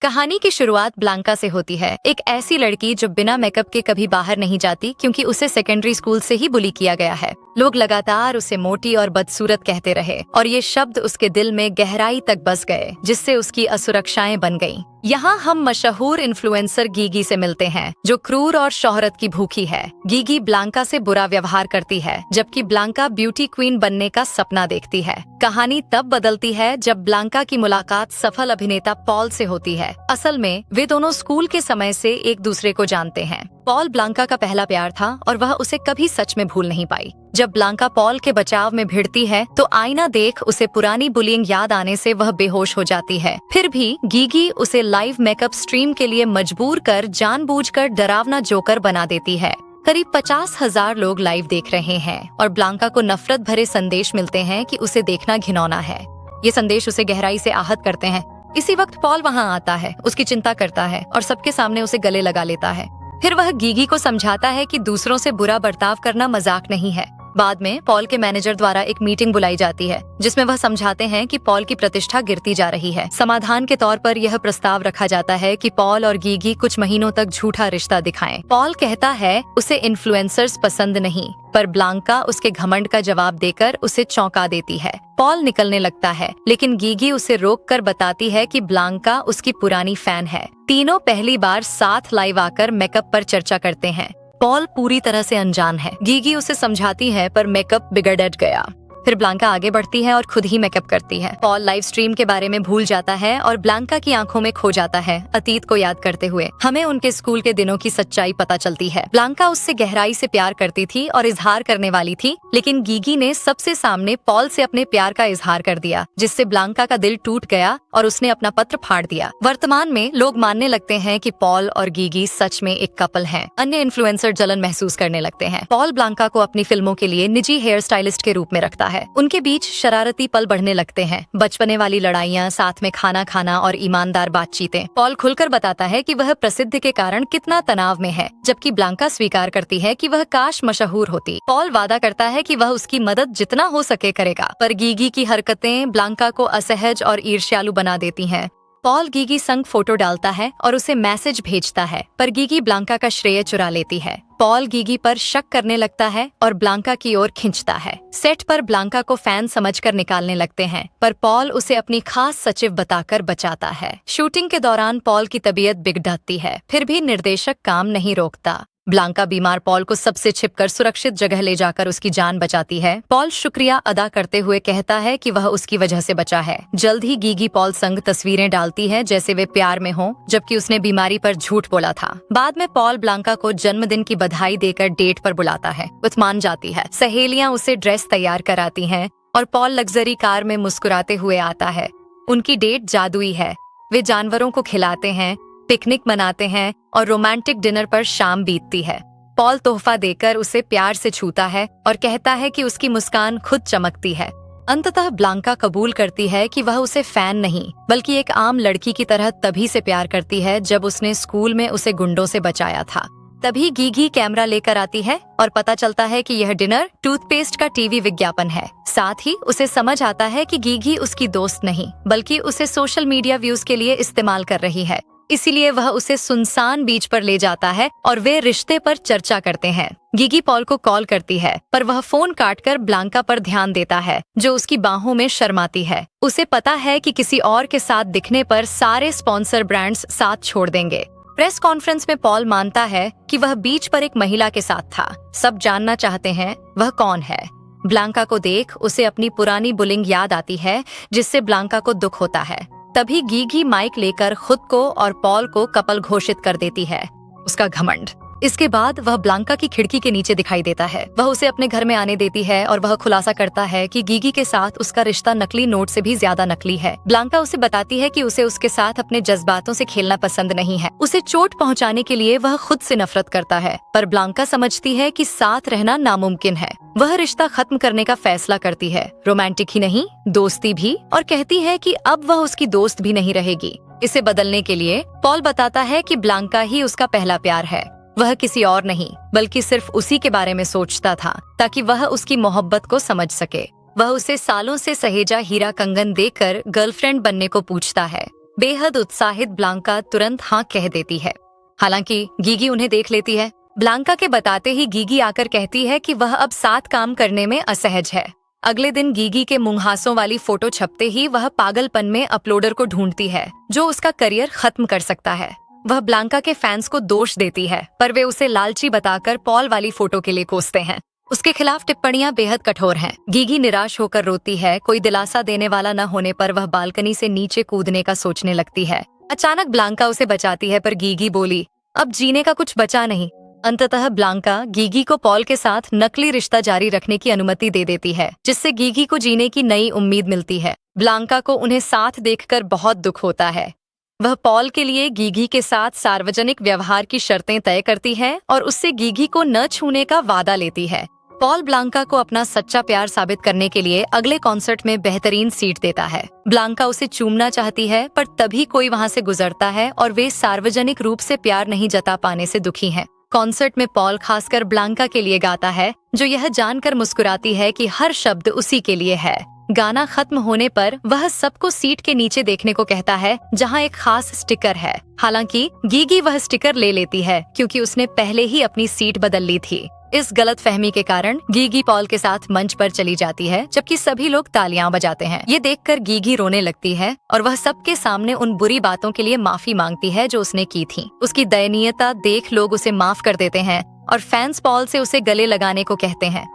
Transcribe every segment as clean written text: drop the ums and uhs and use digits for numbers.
कहानी की शुरुआत ब्लांका से होती है, एक ऐसी लड़की जो बिना मेकअप के कभी बाहर नहीं जाती क्योंकि उसे सेकेंडरी स्कूल से ही बुली किया गया है। लोग लगातार उसे मोटी और बदसूरत कहते रहे और ये शब्द उसके दिल में गहराई तक बस गए, जिससे उसकी असुरक्षाएं बन गईं। यहाँ हम मशहूर इन्फ्लुएंसर गीगी से मिलते हैं, जो क्रूर और शोहरत की भूखी है। गीगी ब्लांका से बुरा व्यवहार करती है, जबकि ब्लांका ब्यूटी क्वीन बनने का सपना देखती है। कहानी तब बदलती है जब ब्लांका की मुलाकात सफल अभिनेता पॉल से होती है। असल में वे दोनों स्कूल के समय से एक दूसरे को जानते हैं। पॉल ब्लांका का पहला प्यार था और वह उसे कभी सच में भूल नहीं पाई। जब ब्लांका पॉल के बचाव में भिड़ती है तो आईना देख उसे पुरानी बुलिंग याद आने से वह बेहोश हो जाती है। फिर भी गीगी उसे लाइव मेकअप स्ट्रीम के लिए मजबूर कर जानबूझकर डरावना जोकर बना देती है। करीब 50,000 लोग लाइव देख रहे हैं और ब्लांका को नफरत भरे संदेश मिलते हैं कि उसे देखना घिनौना है। ये संदेश उसे गहराई से आहत करते हैं। इसी वक्त पॉल वहाँ आता है, उसकी चिंता करता है और सबके सामने उसे गले लगा लेता है। फिर वह गीगी को समझाता है कि दूसरों से बुरा बर्ताव करना मजाक नहीं है। बाद में पॉल के मैनेजर द्वारा एक मीटिंग बुलाई जाती है, जिसमें वह समझाते हैं कि पॉल की प्रतिष्ठा गिरती जा रही है। समाधान के तौर पर यह प्रस्ताव रखा जाता है कि पॉल और गीगी कुछ महीनों तक झूठा रिश्ता दिखाएं। पॉल कहता है उसे इन्फ्लुएंसर्स पसंद नहीं, पर ब्लांका उसके घमंड का जवाब देकर उसे चौंका देती है। पॉल निकलने लगता है, लेकिन गीगी उसे रोककर बताती है कि ब्लांका उसकी पुरानी फैन है। तीनों पहली बार साथ लाइव आकर मेकअप पर चर्चा करते हैं। पॉल पूरी तरह से अनजान है। गीगी उसे समझाती है, पर मेकअप बिगड़ गया। फिर ब्लांका आगे बढ़ती है और खुद ही मेकअप करती है। पॉल लाइव स्ट्रीम के बारे में भूल जाता है और ब्लांका की आंखों में खो जाता है, अतीत को याद करते हुए। हमें उनके स्कूल के दिनों की सच्चाई पता चलती है। ब्लांका उससे गहराई से प्यार करती थी और इजहार करने वाली थी, लेकिन गीगी ने सबसे सामने पॉल से अपने प्यार का इजहार कर दिया, जिससे ब्लांका का दिल टूट गया और उसने अपना पत्र फाड़ दिया। वर्तमान में लोग मानने लगते हैं कि पॉल और गीगी सच में एक कपल हैं। अन्य इन्फ्लुएंसर जलन महसूस करने लगते हैं। पॉल ब्लांका को अपनी फिल्मों के लिए निजी हेयर स्टाइलिस्ट के रूप में रखता है। उनके बीच शरारती पल बढ़ने लगते हैं, बचपने वाली लड़ाइयाँ, साथ में खाना खाना और ईमानदार बातचीतें। पॉल खुलकर बताता है कि वह प्रसिद्धि के कारण कितना तनाव में है, जबकि ब्लांका स्वीकार करती है कि वह काश मशहूर होती। पॉल वादा करता है कि वह उसकी मदद जितना हो सके करेगा, पर गीगी की हरकतें ब्लांका को असहज और ईर्ष्यालु बना देती हैं। पॉल गीगी संग फोटो डालता है और उसे मैसेज भेजता है, पर गीगी ब्लांका का श्रेय चुरा लेती है। पॉल गीगी पर शक करने लगता है और ब्लांका की ओर खींचता है। सेट पर ब्लांका को फैन समझकर निकालने लगते हैं, पर पॉल उसे अपनी खास सचिव बताकर बचाता है। शूटिंग के दौरान पॉल की तबीयत बिगड़ती है, फिर भी निर्देशक काम नहीं रोकता। ब्लांका बीमार पॉल को सबसे छिपकर सुरक्षित जगह ले जाकर उसकी जान बचाती है। पॉल शुक्रिया अदा करते हुए कहता है कि वह उसकी वजह से बचा है। जल्द ही गीगी पॉल संग तस्वीरें डालती है जैसे वे प्यार में हों, जबकि उसने बीमारी पर झूठ बोला था। बाद में पॉल ब्लांका को जन्मदिन की बधाई देकर डेट पर बुलाता है। वह मान जाती है। सहेलियां उसे ड्रेस तैयार कराती हैं और पॉल लग्जरी कार में मुस्कुराते हुए आता है। उनकी डेट जादुई है। वे जानवरों को खिलाते हैं, पिकनिक मनाते हैं और रोमांटिक डिनर पर शाम बीतती है। पॉल तोहफा देकर उसे प्यार से छूता है और कहता है कि उसकी मुस्कान खुद चमकती है। अंततः ब्लांका कबूल करती है कि वह उसे फैन नहीं, बल्कि एक आम लड़की की तरह तभी से प्यार करती है जब उसने स्कूल में उसे गुंडों से बचाया था। तभी गीगी कैमरा लेकर आती है और पता चलता है कि यह डिनर टूथपेस्ट का टीवी विज्ञापन है। साथ ही उसे समझ आता है कि गीगी उसकी दोस्त नहीं, बल्कि उसे सोशल मीडिया व्यूज के लिए इस्तेमाल कर रही है। इसीलिए वह उसे सुनसान बीच पर ले जाता है और वे रिश्ते पर चर्चा करते हैं। गीगी पॉल को कॉल करती है, पर वह फोन काटकर ब्लांका पर ध्यान देता है, जो उसकी बाहों में शर्माती है। उसे पता है कि किसी और के साथ दिखने पर सारे स्पॉन्सर ब्रांड्स साथ छोड़ देंगे। प्रेस कॉन्फ्रेंस में पॉल मानता है कि वह बीच पर एक महिला के साथ था। सब जानना चाहते हैं वह कौन है। ब्लांका को देख उसे अपनी पुरानी बुलिंग याद आती है, जिससे ब्लांका को दुख होता है। तभी गीगी माइक लेकर खुद को और पॉल को कपल घोषित कर देती है। उसका घमंड। इसके बाद वह ब्लांका की खिड़की के नीचे दिखाई देता है। वह उसे अपने घर में आने देती है और वह खुलासा करता है कि गीगी के साथ उसका रिश्ता नकली नोट से भी ज्यादा नकली है। ब्लांका उसे बताती है कि उसे उसके साथ अपने जज्बातों से खेलना पसंद नहीं है। उसे चोट पहुंचाने के लिए वह खुद से नफरत करता है, पर ब्लांका समझती है कि साथ रहना नामुमकिन है। वह रिश्ता खत्म करने का फैसला करती है, रोमांटिक ही नहीं, दोस्ती भी, और कहती है कि अब वह उसकी दोस्त भी नहीं रहेगी। इसे बदलने के लिए पॉल बताता है कि ब्लांका ही उसका पहला प्यार है। वह किसी और नहीं, बल्कि सिर्फ उसी के बारे में सोचता था, ताकि वह उसकी मोहब्बत को समझ सके। वह उसे सालों से सहेजा हीरा कंगन देकर गर्लफ्रेंड बनने को पूछता है। बेहद उत्साहित ब्लांका तुरंत हाँ कह देती है। हालांकि गीगी उन्हें देख लेती है। ब्लांका के बताते ही गीगी आकर कहती है कि वह अब साथ काम करने में असहज है। अगले दिन गीगी के मुंहासों वाली फोटो छपते ही वह पागलपन में अपलोडर को ढूंढती है जो उसका करियर खत्म कर सकता है। वह ब्लांका के फैंस को दोष देती है, पर वे उसे लालची बताकर पॉल वाली फोटो के लिए कोसते हैं। उसके खिलाफ टिप्पणियां बेहद कठोर हैं। गीगी निराश होकर रोती है। कोई दिलासा देने वाला न होने पर वह बालकनी से नीचे कूदने का सोचने लगती है। अचानक ब्लांका उसे बचाती है, पर गीगी बोली, अब जीने का कुछ बचा नहीं। अंततः ब्लांका गीगी को पॉल के साथ नकली रिश्ता जारी रखने की अनुमति दे देती है, जिससे गीगी को जीने की नई उम्मीद मिलती है। ब्लांका को उन्हें साथ देखकर बहुत दुख होता है। वह पॉल के लिए गीगी के साथ सार्वजनिक व्यवहार की शर्तें तय करती है और उससे गीगी को न छूने का वादा लेती है। पॉल ब्लांका को अपना सच्चा प्यार साबित करने के लिए अगले कॉन्सर्ट में बेहतरीन सीट देता है। ब्लांका उसे चूमना चाहती है, पर तभी कोई वहां से गुजरता है और वे सार्वजनिक रूप से प्यार नहीं जता पाने से दुखी हैं। कॉन्सर्ट में पॉल खासकर ब्लांका के लिए गाता है, जो यह जानकर मुस्कुराती है कि हर शब्द उसी के लिए है। गाना खत्म होने पर वह सबको सीट के नीचे देखने को कहता है, जहां एक खास स्टिकर है। हालांकि गीगी वह स्टिकर ले लेती है, क्योंकि उसने पहले ही अपनी सीट बदल ली थी। इस गलतफहमी के कारण गीगी पॉल के साथ मंच पर चली जाती है, जबकि सभी लोग तालियां बजाते हैं। ये देखकर गीगी रोने लगती है और वह सबके सामने उन बुरी बातों के लिए माफी मांगती है जो उसने की थी। उसकी दयनीयता देख लोग उसे माफ कर देते हैं और फैंस पॉल से उसे गले लगाने को कहते हैं।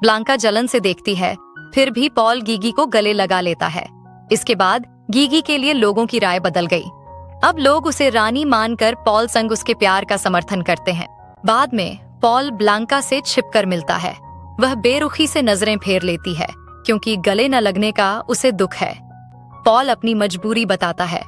ब्लांका जलन से देखती है, फिर भी पॉल गीगी को गले लगा लेता है। इसके बाद गीगी के लिए लोगों की राय बदल गई। अब लोग उसे रानी मानकर पॉल संग उसके प्यार का समर्थन करते हैं। बाद में पॉल ब्लांका से छिपकर मिलता है। वह बेरुखी से नजरें फेर लेती है, क्योंकि गले न लगने का उसे दुख है। पॉल अपनी मजबूरी बताता है।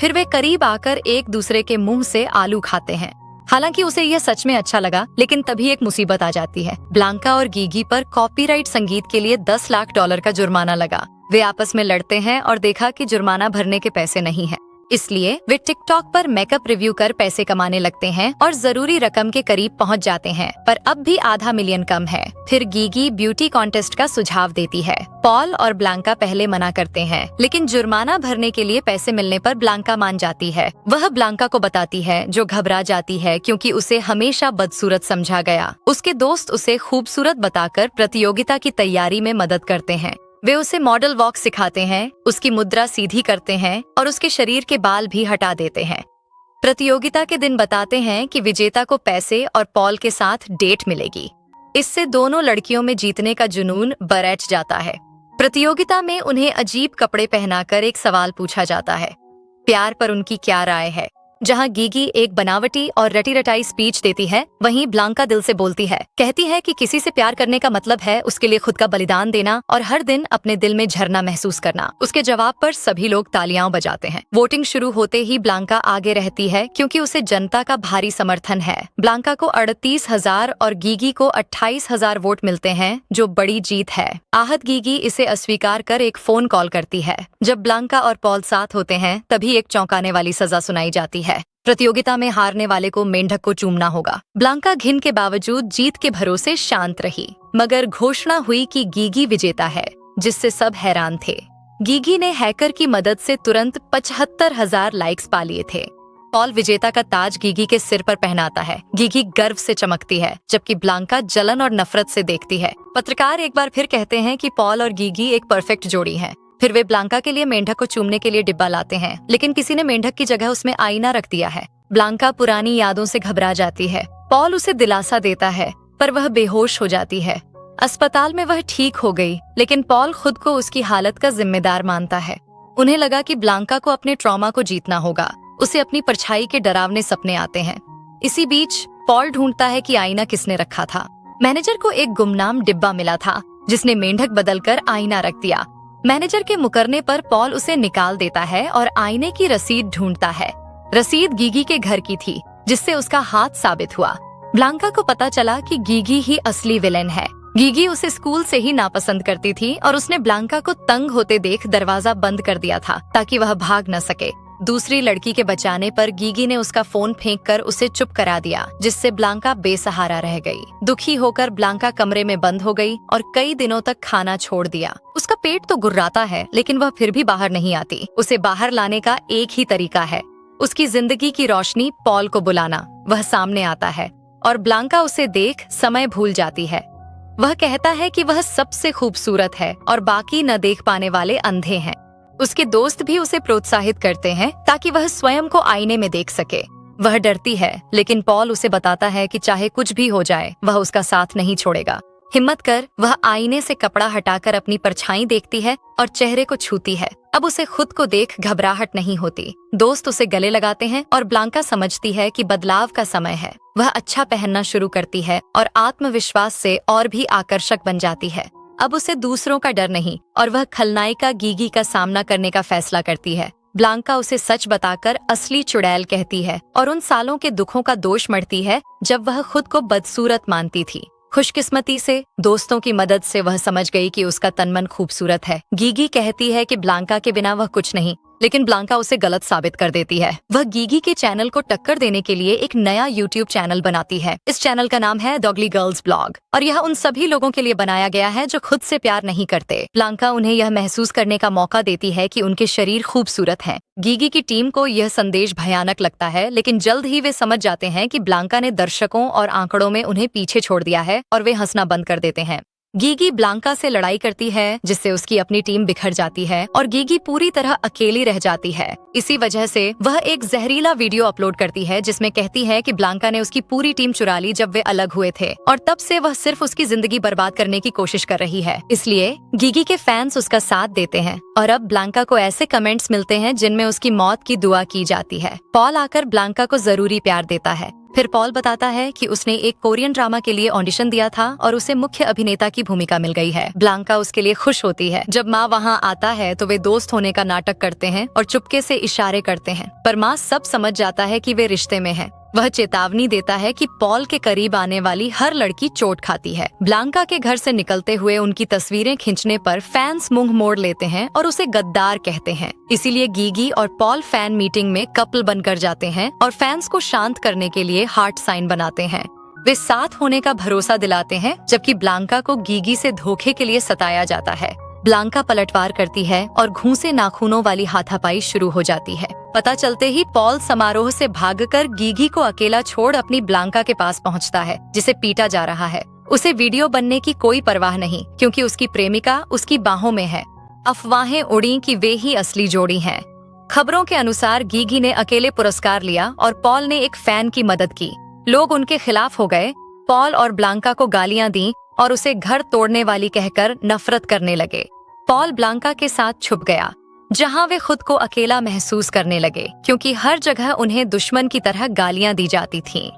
फिर वे करीब आकर एक दूसरे के मुंह से आलू खाते हैं। हालांकि उसे यह सच में अच्छा लगा, लेकिन तभी एक मुसीबत आ जाती है। ब्लांका और गीगी पर कॉपीराइट संगीत के लिए $10 लाख का जुर्माना लगा। वे आपस में लड़ते हैं और देखा कि जुर्माना भरने के पैसे नहीं हैं। इसलिए वे टिकटॉक पर मेकअप रिव्यू कर पैसे कमाने लगते हैं और जरूरी रकम के करीब पहुंच जाते हैं, पर अब भी $500,000 मिलियन कम है। फिर गीगी ब्यूटी कॉन्टेस्ट का सुझाव देती है। पॉल और ब्लांका पहले मना करते हैं, लेकिन जुर्माना भरने के लिए पैसे मिलने पर ब्लांका मान जाती है। वह ब्लांका को बताती है, जो घबरा जाती है क्योंकि उसे हमेशा बदसूरत समझा गया। उसके दोस्त उसे खूबसूरत बताकर प्रतियोगिता की तैयारी में मदद करते हैं। वे उसे मॉडल वॉक सिखाते हैं, उसकी मुद्रा सीधी करते हैं और उसके शरीर के बाल भी हटा देते हैं। प्रतियोगिता के दिन बताते हैं कि विजेता को पैसे और पॉल के साथ डेट मिलेगी। इससे दोनों लड़कियों में जीतने का जुनून बरैठ जाता है। प्रतियोगिता में उन्हें अजीब कपड़े पहनाकर एक सवाल पूछा जाता है, प्यार पर उनकी क्या राय है। जहां गीगी एक बनावटी और रटी रटाई स्पीच देती है, वहीं ब्लांका दिल से बोलती है। कहती है कि किसी से प्यार करने का मतलब है उसके लिए खुद का बलिदान देना और हर दिन अपने दिल में झरना महसूस करना। उसके जवाब पर सभी लोग तालियां बजाते हैं। वोटिंग शुरू होते ही ब्लांका आगे रहती है, क्योंकि उसे जनता का भारी समर्थन है। ब्लांका को 38,000 और गीगी को 28,000 वोट मिलते हैं, जो बड़ी जीत है। आहत गीगी इसे अस्वीकार कर एक फोन कॉल करती है। जब ब्लांका और पॉल साथ होते हैं, तभी एक चौंकाने वाली सजा सुनाई जाती है। प्रतियोगिता में हारने वाले को मेंढक को चूमना होगा। ब्लांका घिन के बावजूद जीत के भरोसे शांत रही, मगर घोषणा हुई कि गीगी विजेता है, जिससे सब हैरान थे। गीगी ने हैकर की मदद से तुरंत 75,000 लाइक्स पा लिए थे। पॉल विजेता का ताज गीगी के सिर पर पहनाता है। गीगी गर्व से चमकती है, जबकि ब्लांका जलन और नफरत से देखती है। पत्रकार एक बार फिर कहते हैं कि पॉल और गीगी एक परफेक्ट जोड़ी है। फिर वे ब्लांका के लिए मेंढक को चूमने के लिए डिब्बा लाते हैं, लेकिन किसी ने मेंढक की जगह उसमें आईना रख दिया है। ब्लांका पुरानी यादों से घबरा जाती है। पॉल उसे दिलासा देता है, पर वह बेहोश हो जाती है। अस्पताल में वह ठीक हो गई, लेकिन पॉल खुद को उसकी हालत का जिम्मेदार मानता है। उन्हें लगा कि ब्लांका को अपने ट्रॉमा को जीतना होगा। उसे अपनी परछाई के डरावने सपने आते हैं। इसी बीच पॉल ढूंढता है कि आईना किसने रखा था। मैनेजर को एक गुमनाम डिब्बा मिला था, जिसने मेंढक बदलकर आईना रख दिया। मैनेजर के मुकरने पर पॉल उसे निकाल देता है और आईने की रसीद ढूंढता है। रसीद गीगी के घर की थी, जिससे उसका हाथ साबित हुआ। ब्लांका को पता चला कि गीगी ही असली विलेन है। गीगी उसे स्कूल से ही नापसंद करती थी और उसने ब्लांका को तंग होते देख दरवाजा बंद कर दिया था, ताकि वह भाग न सके। दूसरी लड़की के बचाने पर गीगी ने उसका फोन फेंककर उसे चुप करा दिया, जिससे ब्लांका बेसहारा रह गई। दुखी होकर ब्लांका कमरे में बंद हो गई और कई दिनों तक खाना छोड़ दिया। उसका पेट तो गुर्राता है, लेकिन वह फिर भी बाहर नहीं आती। उसे बाहर लाने का एक ही तरीका है, उसकी जिंदगी की रोशनी पॉल को बुलाना। वह सामने आता है और ब्लांका उसे देख समय भूल जाती है। वह कहता है कि वह सबसे खूबसूरत है और बाकी न देख पाने वाले अंधे हैं। उसके दोस्त भी उसे प्रोत्साहित करते हैं ताकि वह स्वयं को आईने में देख सके। वह डरती है, लेकिन पॉल उसे बताता है कि चाहे कुछ भी हो जाए, वह उसका साथ नहीं छोड़ेगा। हिम्मत कर वह आईने से कपड़ा हटाकर अपनी परछाई देखती है और चेहरे को छूती है। अब उसे खुद को देख घबराहट नहीं होती। दोस्त उसे गले लगाते हैं और ब्लांका समझती है कि बदलाव का समय है। वह अच्छा पहनना शुरू करती है और आत्मविश्वास से और भी आकर्षक बन जाती है। अब उसे दूसरों का डर नहीं और वह खलनायिका गीगी का सामना करने का फैसला करती है। ब्लांका उसे सच बताकर असली चुड़ैल कहती है और उन सालों के दुखों का दोष मढ़ती है जब वह खुद को बदसूरत मानती थी। खुशकिस्मती से दोस्तों की मदद से वह समझ गई कि उसका तनमन खूबसूरत है। गीगी कहती है कि ब्लांका के बिना वह कुछ नहीं, लेकिन ब्लांका उसे गलत साबित कर देती है। वह गीगी के चैनल को टक्कर देने के लिए एक नया यूट्यूब चैनल बनाती है। इस चैनल का नाम है डॉगली गर्ल्स ब्लॉग और यह उन सभी लोगों के लिए बनाया गया है जो खुद से प्यार नहीं करते। ब्लांका उन्हें यह महसूस करने का मौका देती है कि उनके शरीर खूबसूरत हैं। गीगी की टीम को यह संदेश भयानक लगता है, लेकिन जल्द ही वे समझ जाते हैं कि ब्लांका ने दर्शकों और आंकड़ों में उन्हें पीछे छोड़ दिया है और वे हंसना बंद कर देते हैं। गीगी ब्लांका से लड़ाई करती है, जिससे उसकी अपनी टीम बिखर जाती है और गीगी पूरी तरह अकेली रह जाती है। इसी वजह से वह एक जहरीला वीडियो अपलोड करती है जिसमें कहती है कि ब्लांका ने उसकी पूरी टीम चुरा ली जब वे अलग हुए थे और तब से वह सिर्फ उसकी जिंदगी बर्बाद करने की कोशिश कर रही है। इसलिए गीगी के फैंस उसका साथ देते हैं और अब ब्लांका को ऐसे कमेंट्स मिलते हैं जिनमें उसकी मौत की दुआ की जाती है। पॉल आकर ब्लांका को जरूरी प्यार देता है। फिर पॉल बताता है कि उसने एक कोरियन ड्रामा के लिए ऑडिशन दिया था और उसे मुख्य अभिनेता की भूमिका मिल गई है। ब्लांका उसके लिए खुश होती है। जब माँ वहाँ आता है तो वे दोस्त होने का नाटक करते हैं और चुपके से इशारे करते हैं, पर माँ सब समझ जाता है कि वे रिश्ते में हैं। वह चेतावनी देता है कि पॉल के करीब आने वाली हर लड़की चोट खाती है। ब्लांका के घर से निकलते हुए उनकी तस्वीरें खींचने पर फैंस मुंह मोड़ लेते हैं और उसे गद्दार कहते हैं। इसीलिए गीगी और पॉल फैन मीटिंग में कपल बनकर जाते हैं और फैंस को शांत करने के लिए हार्ट साइन बनाते हैं। वे साथ होने का भरोसा दिलाते हैं, जबकि ब्लांका को गीगी से धोखे के लिए सताया जाता है। ब्लांका पलटवार करती है और घूंसे नाखूनों वाली हाथापाई शुरू हो जाती है। पता चलते ही पॉल समारोह से भागकर गीगी को अकेला छोड़ अपनी ब्लांका के पास पहुंचता है, जिसे पीटा जा रहा है। उसे वीडियो बनने की कोई परवाह नहीं, क्योंकि उसकी प्रेमिका उसकी बाहों में है। अफवाहें उड़ी कि वे ही असली जोड़ी हैं। खबरों के अनुसार गीगी ने अकेले पुरस्कार लिया और पॉल ने एक फैन की मदद की। लोग उनके खिलाफ हो गए। पॉल और ब्लांका को गालियां दी और उसे घर तोड़ने वाली कहकर नफरत करने लगे। पॉल ब्लांका के साथ छुप गया, जहां वे खुद को अकेला महसूस करने लगे, क्योंकि हर जगह उन्हें दुश्मन की तरह गालियां दी जाती थीं।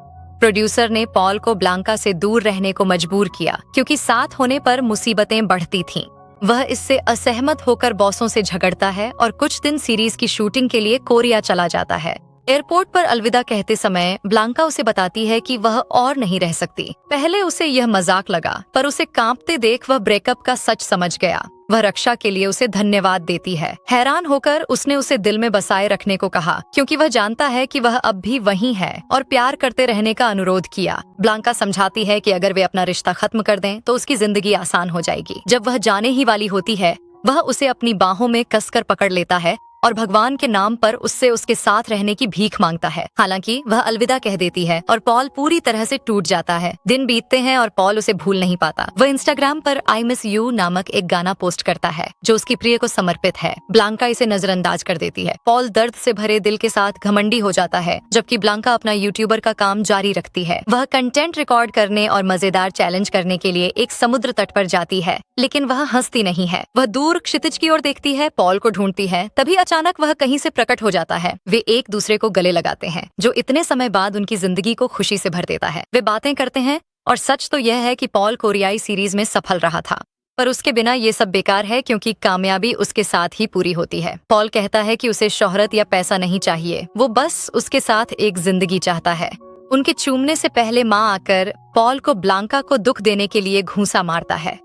प्रोड्यूसर ने पॉल को ब्लांका से दूर रहने को मजबूर किया, क्योंकि साथ होने पर मुसीबतें बढ़ती थीं। वह इससे असहमत होकर बॉसों से झगड़ता है और कुछ दिन सीरीज की शूटिंग के लिए कोरिया चला जाता है। एयरपोर्ट पर अलविदा कहते समय ब्लांका उसे बताती है कि वह और नहीं रह सकती। पहले उसे यह मजाक लगा, पर उसे कांपते देख वह ब्रेकअप का सच समझ गया। वह रक्षा के लिए उसे धन्यवाद देती है। हैरान होकर उसने उसे दिल में बसाए रखने को कहा, क्योंकि वह जानता है कि वह अब भी वहीं है, और प्यार करते रहने का अनुरोध किया। ब्लांका समझाती है कि अगर वे अपना रिश्ता खत्म कर दें तो उसकी जिंदगी आसान हो जाएगी। जब वह जाने ही वाली होती है, वह उसे अपनी बाहों में कसकर पकड़ लेता है और भगवान के नाम पर उससे उसके साथ रहने की भीख मांगता है। हालांकि वह अलविदा कह देती है और पॉल पूरी तरह से टूट जाता है। दिन बीतते हैं और पॉल उसे भूल नहीं पाता। वह इंस्टाग्राम पर आई मिस यू नामक एक गाना पोस्ट करता है जो उसकी प्रिय को समर्पित है। ब्लांका इसे नजरअंदाज कर देती है। पॉल दर्द से भरे दिल के साथ घमंडी हो जाता है, जबकि ब्लांका अपना यूट्यूबर का काम जारी रखती है। वह कंटेंट रिकॉर्ड करने और मजेदार चैलेंज करने के लिए एक समुद्र तट पर जाती है, लेकिन वह हंसती नहीं है। वह दूर क्षितिज की ओर देखती है, पॉल को ढूंढती है। तभी अचानक वह कहीं से प्रकट हो जाता है। वे एक दूसरे को गले लगाते हैं, जो इतने समय बाद उनकी जिंदगी को खुशी से भर देता है। वे बातें करते हैं और सच तो यह है कि पॉल कोरियाई सीरीज में सफल रहा था, पर उसके बिना ये सब बेकार है, क्योंकि कामयाबी उसके साथ ही पूरी होती है। पॉल कहता है कि उसे शोहरत या पैसा नहीं चाहिए, वो बस उसके साथ एक जिंदगी चाहता है। उनके चूमने से पहले माँ आकर पॉल को ब्लांका को दुख देने के लिए घूंसा मारता है।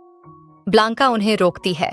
ब्लांका उन्हें रोकती है।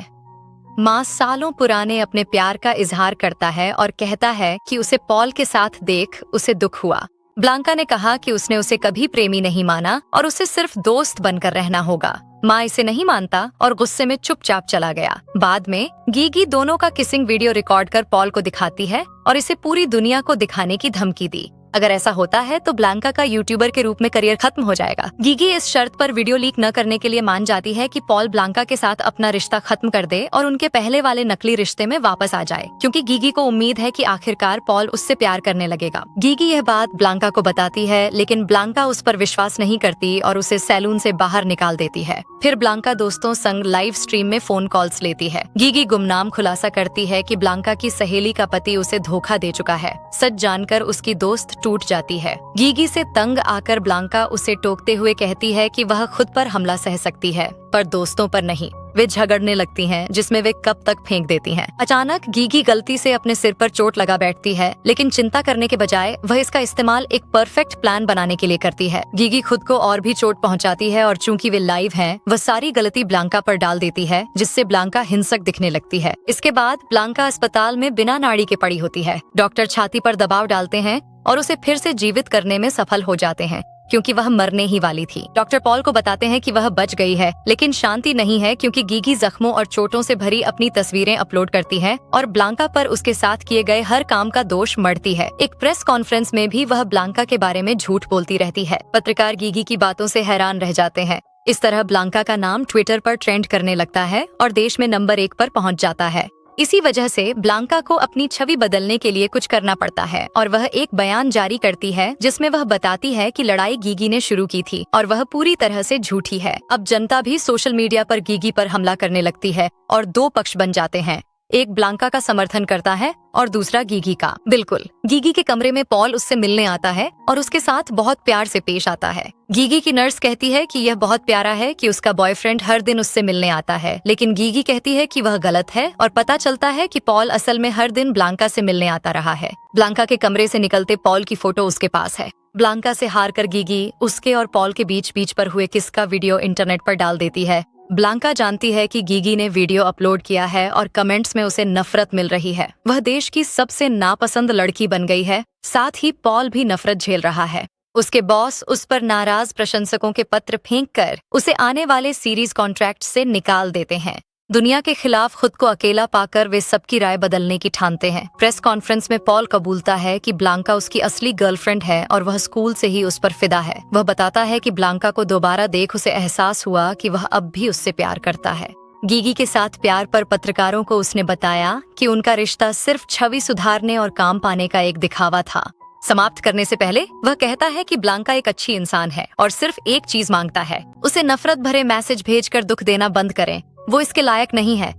माँ सालों पुराने अपने प्यार का इजहार करता है और कहता है कि उसे पॉल के साथ देख उसे दुख हुआ। ब्लांका ने कहा कि उसने उसे कभी प्रेमी नहीं माना और उसे सिर्फ दोस्त बनकर रहना होगा। माँ इसे नहीं मानता और गुस्से में चुपचाप चला गया। बाद में गीगी दोनों का किसिंग वीडियो रिकॉर्ड कर पॉल को दिखाती है और इसे पूरी दुनिया को दिखाने की धमकी दी। अगर ऐसा होता है तो ब्लांका का यूट्यूबर के रूप में करियर खत्म हो जाएगा। गीगी इस शर्त पर वीडियो लीक न करने के लिए मान जाती है कि पॉल ब्लांका के साथ अपना रिश्ता खत्म कर दे और उनके पहले वाले नकली रिश्ते में वापस आ जाए, क्योंकि गीगी को उम्मीद है कि आखिरकार पॉल उससे प्यार करने लगेगा। गीगी यह बात ब्लांका को बताती है, लेकिन ब्लांका उस पर विश्वास नहीं करती और उसे सैलून से बाहर निकाल देती है। फिर ब्लांका दोस्तों संग लाइव स्ट्रीम में फोन कॉल्स लेती है। गीगी गुमनाम खुलासा करती है कि ब्लांका की सहेली का पति उसे धोखा दे चुका है। सच जानकर उसकी दोस्त टूट जाती है। गीगी से तंग आकर ब्लांका उसे टोकते हुए कहती है कि वह खुद पर हमला सह सकती है, पर दोस्तों पर नहीं। वे झगड़ने लगती हैं, जिसमें वे कप तक फेंक देती हैं। अचानक गीगी गलती से अपने सिर पर चोट लगा बैठती है, लेकिन चिंता करने के बजाय वह इसका इस्तेमाल एक परफेक्ट प्लान बनाने के लिए करती है। गीगी खुद को और भी चोट पहुंचाती है और चूंकि वे लाइव हैं, वह सारी गलती ब्लांका पर डाल देती है, जिससे ब्लांका हिंसक दिखने लगती है। इसके बाद ब्लांका अस्पताल में बिना नाड़ी के पड़ी होती है। डॉक्टर छाती पर दबाव डालते हैं और उसे फिर से जीवित करने में सफल हो जाते हैं, क्योंकि वह मरने ही वाली थी। डॉक्टर पॉल को बताते हैं कि वह बच गई है, लेकिन शांति नहीं है, क्योंकि गीगी जख्मों और चोटों से भरी अपनी तस्वीरें अपलोड करती है और ब्लांका पर उसके साथ किए गए हर काम का दोष मढ़ती है। एक प्रेस कॉन्फ्रेंस में भी वह ब्लांका के बारे में झूठ बोलती रहती है। पत्रकार गीगी की बातों से हैरान रह जाते हैं। इस तरह ब्लांका का नाम ट्विटर पर ट्रेंड करने लगता है और देश में नंबर 1 पर पहुंच जाता है। इसी वजह से ब्लांका को अपनी छवि बदलने के लिए कुछ करना पड़ता है और वह एक बयान जारी करती है, जिसमें वह बताती है कि लड़ाई गीगी ने शुरू की थी और वह पूरी तरह से झूठी है। अब जनता भी सोशल मीडिया पर गीगी पर हमला करने लगती है और 2 पक्ष बन जाते हैं। एक ब्लांका का समर्थन करता है और दूसरा गीगी का। बिल्कुल, गीगी के कमरे में पॉल उससे मिलने आता है और उसके साथ बहुत प्यार से पेश आता है। गीगी की नर्स कहती है कि यह बहुत प्यारा है कि उसका बॉयफ्रेंड हर दिन उससे मिलने आता है, लेकिन गीगी कहती है कि वह गलत है और पता चलता है कि पॉल असल में हर दिन ब्लांका से मिलने आता रहा है। ब्लांका के कमरे से निकलते पॉल की फोटो उसके पास है। ब्लांका से हार कर गीगी उसके और पॉल के बीच पर हुए किस का वीडियो इंटरनेट पर डाल देती है। ब्लांका जानती है कि गीगी ने वीडियो अपलोड किया है और कमेंट्स में उसे नफरत मिल रही है। वह देश की सबसे नापसंद लड़की बन गई है। साथ ही पॉल भी नफरत झेल रहा है। उसके बॉस उस पर नाराज प्रशंसकों के पत्र फेंककर उसे आने वाले सीरीज कॉन्ट्रैक्ट से निकाल देते हैं। दुनिया के खिलाफ खुद को अकेला पाकर वे सबकी राय बदलने की ठानते हैं। प्रेस कॉन्फ्रेंस में पॉल कबूलता है कि ब्लांका उसकी असली गर्लफ्रेंड है और वह स्कूल से ही उस पर फिदा है। वह बताता है कि ब्लांका को दोबारा देख उसे एहसास हुआ कि वह अब भी उससे प्यार करता है। गीगी के साथ प्यार पर पत्रकारों को उसने बताया कि उनका रिश्ता सिर्फ छवि सुधारने और काम पाने का एक दिखावा था। समाप्त करने से पहले वह कहता है कि ब्लांका एक अच्छी इंसान है और सिर्फ एक चीज मांगता है, उसे नफरत भरे मैसेज भेजकर दुख देना बंद करें, वो इसके लायक नहीं है।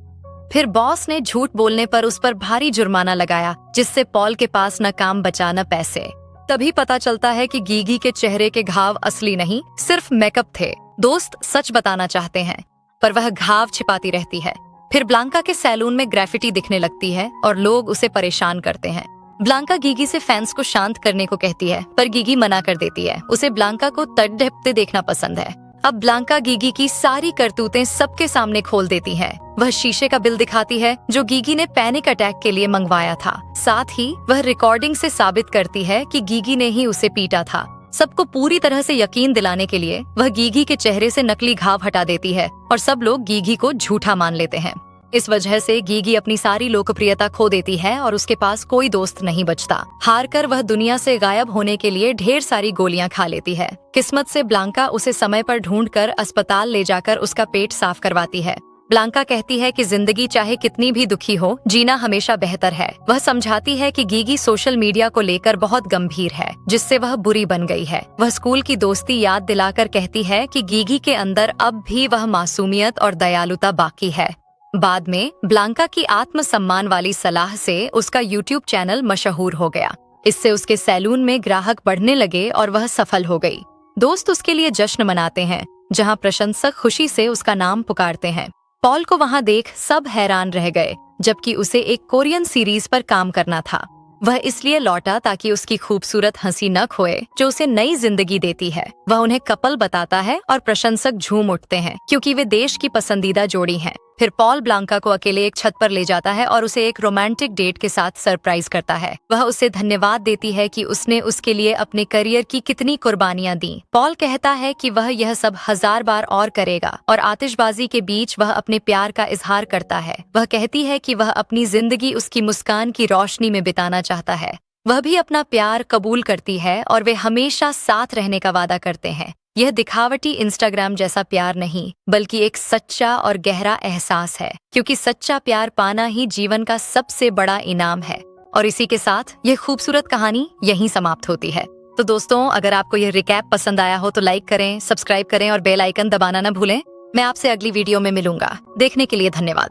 फिर बॉस ने झूठ बोलने पर उस पर भारी जुर्माना लगाया, जिससे पॉल के पास न काम बचा न पैसे। तभी पता चलता है कि गीगी के चेहरे के घाव असली नहीं, सिर्फ मेकअप थे। दोस्त सच बताना चाहते हैं, पर वह घाव छिपाती रहती है। फिर ब्लांका के सैलून में ग्रेफिटी दिखने लगती है और लोग उसे परेशान करते हैं। ब्लांका गीगी से फैंस को शांत करने को कहती है, पर गीगी मना कर देती है। उसे ब्लांका को तड़पते देखना पसंद है। अब ब्लांका गीगी की सारी करतूतें सबके सामने खोल देती है। वह शीशे का बिल दिखाती है जो गीगी ने पैनिक अटैक के लिए मंगवाया था। साथ ही वह रिकॉर्डिंग से साबित करती है कि गीगी ने ही उसे पीटा था। सबको पूरी तरह से यकीन दिलाने के लिए वह गीगी के चेहरे से नकली घाव हटा देती है और सब लोग गीगी को झूठा मान लेते हैं। इस वजह से गीगी अपनी सारी लोकप्रियता खो देती है और उसके पास कोई दोस्त नहीं बचता। हारकर वह दुनिया से गायब होने के लिए ढेर सारी गोलियां खा लेती है। किस्मत से ब्लांका उसे समय पर ढूंढकर अस्पताल ले जाकर उसका पेट साफ करवाती है। ब्लांका कहती है कि जिंदगी चाहे कितनी भी दुखी हो, जीना हमेशा बेहतर है। वह समझाती है कि गीगी सोशल मीडिया को लेकर बहुत गंभीर है, जिससे वह बुरी बन गई है। वह स्कूल की दोस्ती याद दिलाकर कहती है कि गीगी के अंदर अब भी वह मासूमियत और दयालुता बाकी है। बाद में ब्लांका की आत्मसम्मान वाली सलाह से उसका यूट्यूब चैनल मशहूर हो गया। इससे उसके सैलून में ग्राहक बढ़ने लगे और वह सफल हो गई। दोस्त उसके लिए जश्न मनाते हैं, जहां प्रशंसक खुशी से उसका नाम पुकारते हैं। पॉल को वहां देख सब हैरान रह गए, जबकि उसे एक कोरियन सीरीज पर काम करना था। वह इसलिए लौटा ताकि उसकी खूबसूरत हंसी न खोए, जो उसे नई जिंदगी देती है। वह उन्हें कपल बताता है और प्रशंसक झूम उठते हैं, क्योंकि वे देश की पसंदीदा जोड़ी हैं। फिर पॉल ब्लांका को अकेले एक छत पर ले जाता है और उसे एक रोमांटिक डेट के साथ सरप्राइज करता है। वह उसे धन्यवाद देती है कि उसने उसके लिए अपने करियर की कितनी कुर्बानियां दी। पॉल कहता है कि वह यह सब 1000 बार और करेगा और आतिशबाजी के बीच वह अपने प्यार का इजहार करता है। वह कहती है कि वह अपनी जिंदगी उसकी मुस्कान की रोशनी में बिताना चाहता है। वह भी अपना प्यार कबूल करती है और वे हमेशा साथ रहने का वादा करते हैं। यह दिखावटी इंस्टाग्राम जैसा प्यार नहीं, बल्कि एक सच्चा और गहरा एहसास है, क्योंकि सच्चा प्यार पाना ही जीवन का सबसे बड़ा इनाम है। और इसी के साथ यह खूबसूरत कहानी यहीं समाप्त होती है। तो दोस्तों, अगर आपको यह रिकैप पसंद आया हो तो लाइक करें, सब्सक्राइब करें और बेल आइकन दबाना न भूलें। मैं आपसे अगली वीडियो में मिलूंगा। देखने के लिए धन्यवाद।